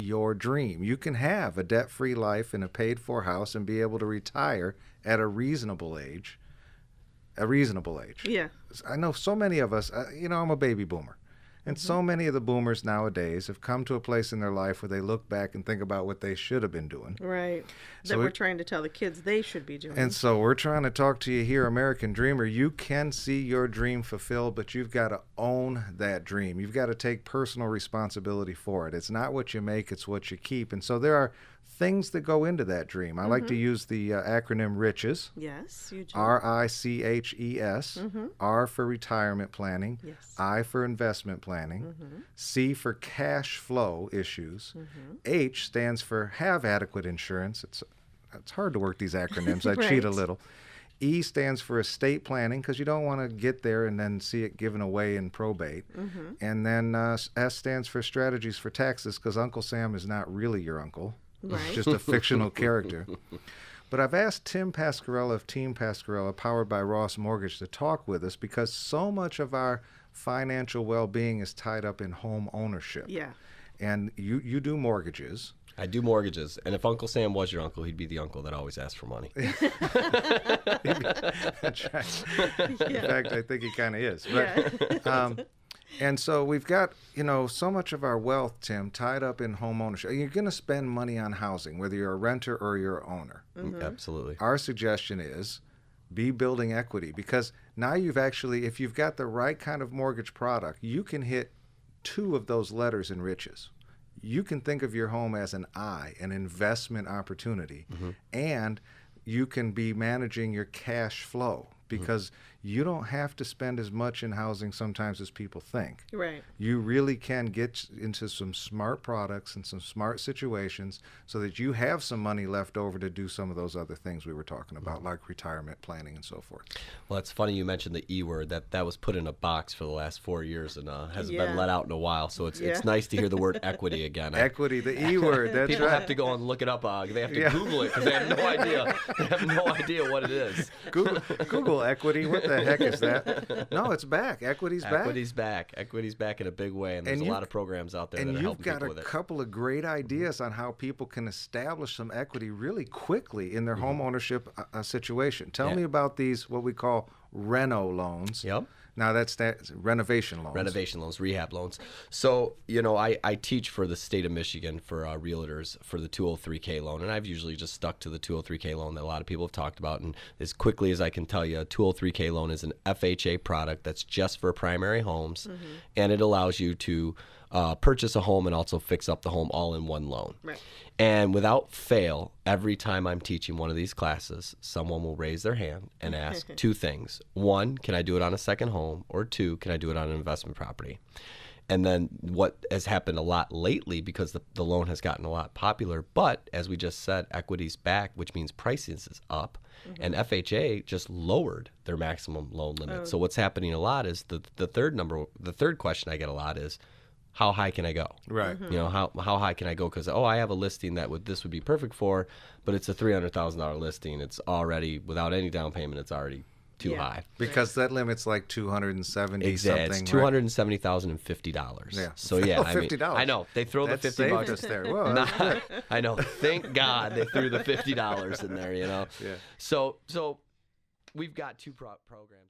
your dream. You can have a debt-free life in a paid-for house and be able to retire at a reasonable age. Yeah. I know so many of us, I'm a baby boomer. And so many of the boomers nowadays have come to a place in their life where they look back and think about what they should have been doing. Right. So That we're trying to tell the kids they should be doing. And so we're trying to talk to you here, American Dreamer. You can see your dream fulfilled, but you've got to own that dream. You've got to take personal responsibility for it. It's not what you make, it's what you keep. And so there are things that go into that dream. I like to use the acronym RICHES. Yes, you do. RICHES. R for retirement planning. Yes. I for investment planning. C for cash flow issues. H stands for have adequate insurance. It's hard to work these acronyms. I cheat a little. E stands for estate planning because you don't want to get there and then see it given away in probate. And then S stands for strategies for taxes because Uncle Sam is not really your uncle. Right. It's just a fictional character. But I've asked Tim Pascarella of Team Pascarella, powered by Ross Mortgage, to talk with us because so much of our financial well-being is tied up in home ownership. Yeah. And you do mortgages. I do mortgages, and if Uncle Sam was your uncle, he'd be the uncle that always asked for money. That's right. In fact, I think he kind of is. But, and so we've got, so much of our wealth, Tim, tied up in home ownership. You're going to spend money on housing, whether you're a renter or you're an owner. Absolutely. Our suggestion is be building equity because now if you've got the right kind of mortgage product, you can hit 2 of those letters in riches. You can think of your home as an investment opportunity, and you can be managing your cash flow because you don't have to spend as much in housing sometimes as people think. Right. You really can get into some smart products and some smart situations so that you have some money left over to do some of those other things we were talking about, like retirement planning and so forth. Well, it's funny you mentioned the E word. That was put in a box for the last 4 years and hasn't been let out in a while. So it's nice to hear the word equity again. Equity, the E word. That's People right. have to go and look it up. They have to Google it because they have no idea. They have no idea what it is. Google equity. What the heck is that? No, it's back. Equity's back. Equity's back. Equity's back in a big way, and there's a lot of programs out there that are helping people with it. And you've got a couple of great ideas on how people can establish some equity really quickly in their home ownership situation. Tell me about these, what we call reno loans. Yep. Now that's renovation loans. Renovation loans, rehab loans. So, I teach for the state of Michigan for realtors for the 203K loan, and I've usually just stuck to the 203K loan that a lot of people have talked about. And as quickly as I can tell you, a 203K loan is an FHA product that's just for primary homes, and it allows you to purchase a home and also fix up the home all in one loan. Right. And without fail, every time I'm teaching one of these classes, someone will raise their hand and ask 2 things. 1, can I do it on a second home? Or 2, can I do it on an investment property? And then what has happened a lot lately, because the loan has gotten a lot popular, but as we just said, equity's back, which means pricing is up, and FHA just lowered their maximum loan limit. So what's happening a lot is the third question I get a lot is, how high can I go? Right. How high can I go? Because, I have a listing this would be perfect for, but it's a $300,000 listing. It's already, without any down payment, it's already too high. Because that limit's like $270 something. It's $270,050. Yeah. So yeah, $50. I know they throw That the $50 saved us there. Whoa, I know. Thank God they threw the $50 in there. Yeah. So we've got 2 programs.